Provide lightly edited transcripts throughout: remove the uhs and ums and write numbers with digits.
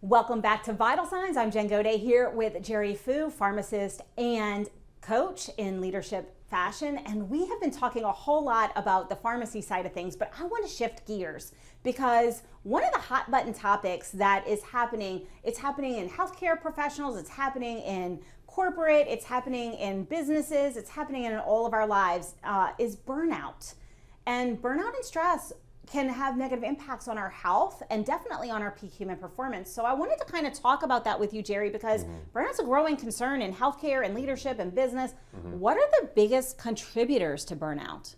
Welcome back to Vital Signs. I'm Jen Gaudet here with Jeery Fu, pharmacist and coach in leadership fashion. And we have been talking a whole lot about the pharmacy side of things, but I want to shift gears because one of the hot button topics that is happening, it's happening in healthcare professionals, it's happening in corporate, it's happening in businesses, it's happening in all of our lives, is burnout. And burnout and stress can have negative impacts on our health and definitely on our peak human performance. So I wanted to kind of talk about that with you, Jeery, because burnout's a growing concern in healthcare and leadership and business. What are the biggest contributors to burnout?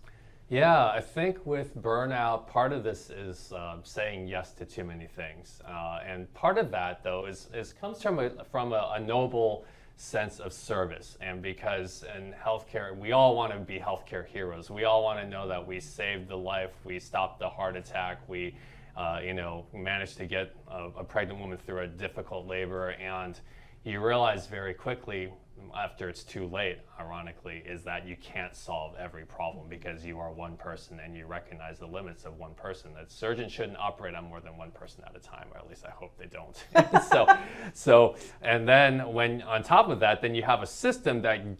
Yeah, I think with burnout, part of this is saying yes to too many things. And part of that, though, is comes from a noble sense of service. And because in healthcare, we all want to be healthcare heroes. We all want to know that we saved the life, we stopped the heart attack, we managed to get a pregnant woman through a difficult labor. And you realize very quickly, after it's too late, ironically, is that you can't solve every problem because you are one person and you recognize the limits of one person. That surgeons shouldn't operate on more than one person at a time, or at least I hope they don't. And then when on top of that, then you have a system that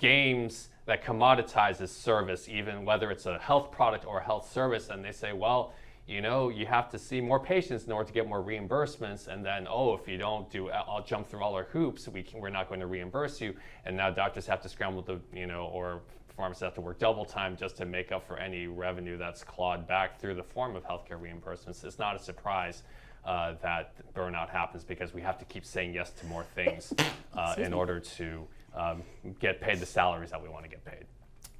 commoditizes service, even whether it's a health product or a health service, and they say, well, you have to see more patients in order to get more reimbursements, and then, if you don't I'll jump through all our hoops, we're not going to reimburse you, and now doctors have to scramble or pharmacists have to work double time just to make up for any revenue that's clawed back through the form of healthcare reimbursements. It's not a surprise that burnout happens because we have to keep saying yes to more things in order to get paid the salaries that we want to get paid.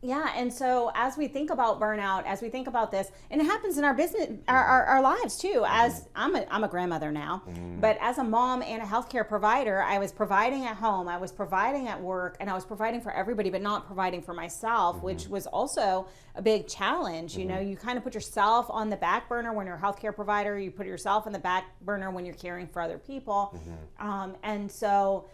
Yeah, and so as we think about burnout, as we think about this, and it happens in our business, our lives too. As I'm a grandmother now, but as a mom and a healthcare provider, I was providing at home, I was providing at work, and I was providing for everybody, but not providing for myself, which was also a big challenge. You kind of put yourself on the back burner when you're a healthcare provider. You put yourself on the back burner when you're caring for other people, and so.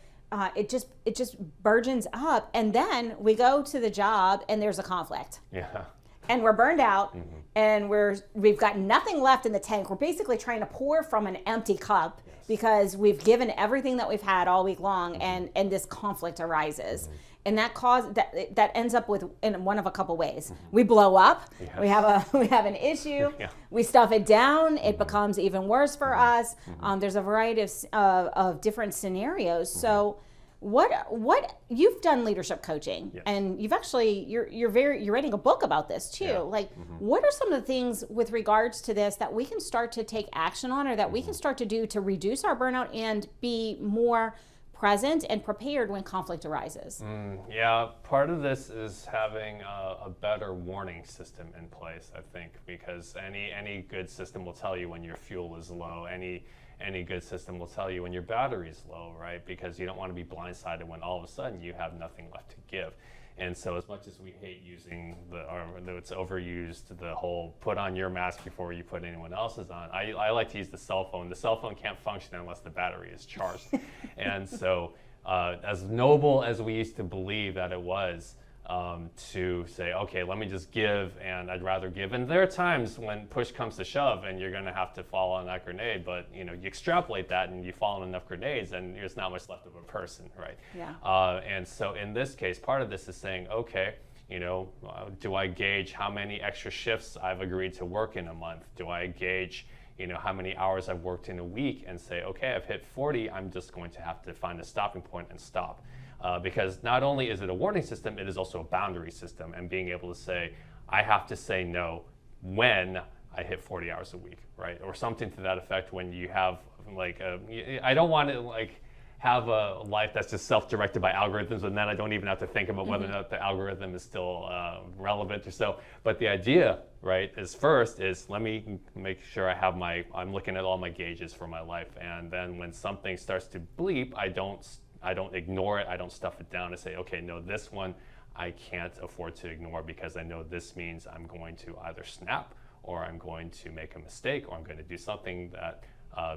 It just burgeons up, and then we go to the job and there's a conflict. Yeah. And we're burned out, and we've got nothing left in the tank. We're basically trying to pour from an empty cup because we've given everything that we've had all week long, and this conflict arises. And that ends up in one of a couple ways. We blow up. Yes. We have an issue. Yeah. We stuff it down. It becomes even worse for us. There's a variety of different scenarios. So, what you've done leadership coaching, and you've actually you're writing a book about this too. Yeah. Like, what are some of the things with regards to this that we can start to take action on, or that we can start to do to reduce our burnout and be more present and prepared when conflict arises? Yeah, part of this is having a better warning system in place, I think, because any good system will tell you when your fuel is low. Any good system will tell you when your battery is low, right? Because you don't want to be blindsided when all of a sudden you have nothing left to give. And so as much as we hate using it's overused, the whole put on your mask before you put anyone else's on, I like to use the cell phone. The cell phone can't function unless the battery is charged. And so as noble as we used to believe that it was, to say, okay, let me just give, and I'd rather give. And there are times when push comes to shove and you're going to have to fall on that grenade, but you extrapolate that and you fall on enough grenades and there's not much left of a person, right? Yeah. And so in this case, part of this is saying, okay, do I gauge how many extra shifts I've agreed to work in a month? Do I gauge how many hours I've worked in a week and say, okay, I've hit 40, I'm just going to have to find a stopping point and stop. Because not only is it a warning system, it is also a boundary system, and being able to say, I have to say no when I hit 40 hours a week, right? Or something to that effect when you have I don't want to have a life that's just self-directed by algorithms, and then I don't even have to think about whether or not the algorithm is still relevant or so. But the idea, right, is let me make sure I'm looking at all my gauges for my life, and then when something starts to bleep, I don't ignore it. I don't stuff it down and say, okay, no, this one I can't afford to ignore because I know this means I'm going to either snap, or I'm going to make a mistake, or I'm going to do something that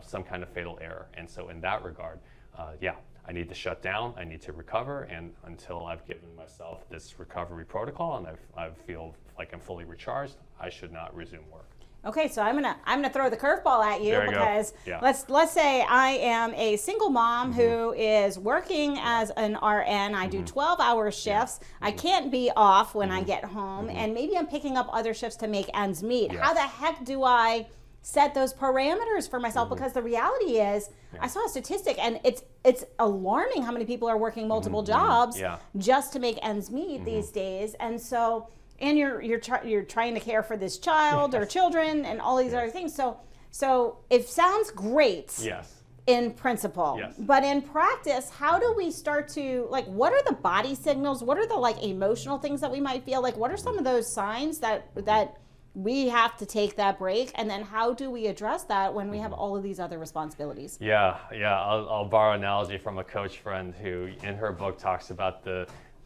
some kind of fatal error. And so in that regard, I need to shut down, I need to recover, and until I've given myself this recovery protocol and I feel like I'm fully recharged, I should not resume work. Okay, so I'm gonna throw the curveball at you, There you go. because Yeah. let's say I am a single mom who is working as an RN. I do 12-hour shifts. I can't be off when I get home, and maybe I'm picking up other shifts to make ends meet. Yes. How the heck do I set those parameters for myself? Because the reality is, I saw a statistic, and it's alarming how many people are working multiple jobs just to make ends meet these days. And so, and you're trying to care for this child or children and all these other things. So it sounds great. Yes. In principle, Yes. but in practice, how do we start to, like, what are the body signals? What are the, like, emotional things that we might feel? Like, what are some of those signs that we have to take that break? And then how do we address that when we have all of these other responsibilities? Yeah. I'll borrow an analogy from a coach friend who in her book talks about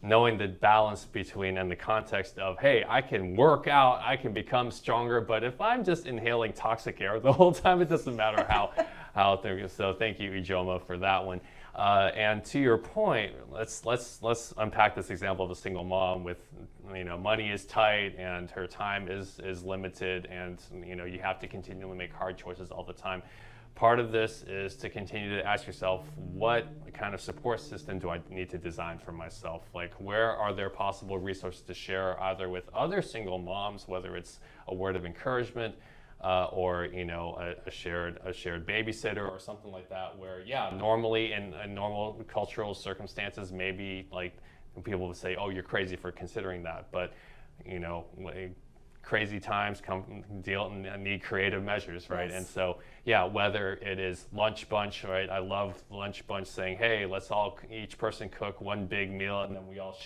knowing the balance between, and the context of, hey, I can work out, I can become stronger, but if I'm just inhaling toxic air the whole time, it doesn't matter how things. So thank you, Ijoma, for that one. And to your point, let's unpack this example of a single mom with, money is tight and her time is limited, and you have to continually make hard choices all the time. Part of this is to continue to ask yourself, what kind of support system do I need to design for myself? Like, where are there possible resources to share, either with other single moms, whether it's a word of encouragement, or a shared babysitter or something like that, where normally in normal cultural circumstances, maybe like people would say, oh, you're crazy for considering that, but crazy times need creative measures, right? Yes. And so whether it is lunch bunch, right? I love lunch bunch, saying, hey, let's each person cook one big meal and then we all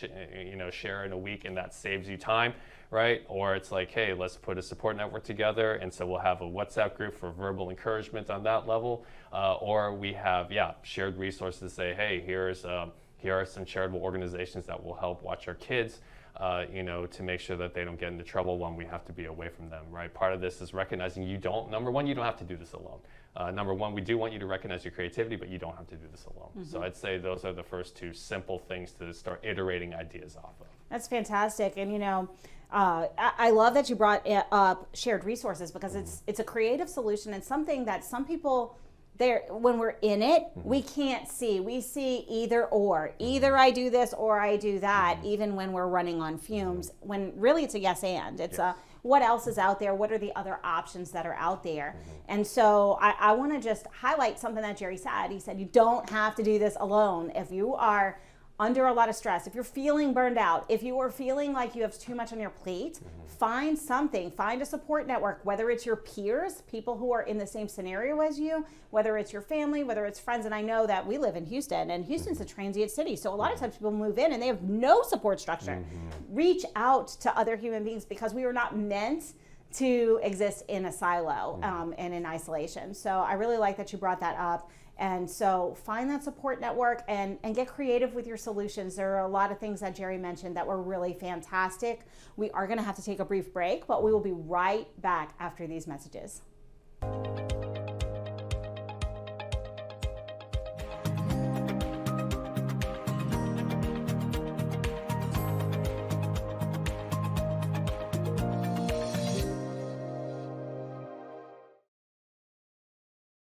share in a week, and that saves you time, right? Or it's like, hey, let's put a support network together, and so we'll have a WhatsApp group for verbal encouragement on that level, or we have shared resources to say, hey, here are some charitable organizations that will help watch our kids, to make sure that they don't get into trouble when we have to be away from them, right? Part of this is recognizing number one, you don't have to do this alone. Number one, we do want you to recognize your creativity, but you don't have to do this alone. So I'd say those are the first two simple things to start iterating ideas off of. That's fantastic. And, I love that you brought up shared resources, because it's a creative solution, and something that some people, when we're in it, we can't see. We see either or. Either I do this or I do that, even when we're running on fumes, when really it's a yes and. It's what else is out there? What are the other options that are out there? And so I want to just highlight something that Jeery said. He said, you don't have to do this alone. If you are under a lot of stress, if you're feeling burned out, if you are feeling like you have too much on your plate, find a support network, whether it's your peers, people who are in the same scenario as you, whether it's your family, whether it's friends. And I know that we live in Houston, and Houston's a transient city, so a lot of times people move in and they have no support structure. Reach out to other human beings, because we were not meant to exist in a silo and in isolation. So I really like that you brought that up. And so find that support network and get creative with your solutions. There are a lot of things that Jeery mentioned that were really fantastic. We are going to have to take a brief break, but we will be right back after these messages.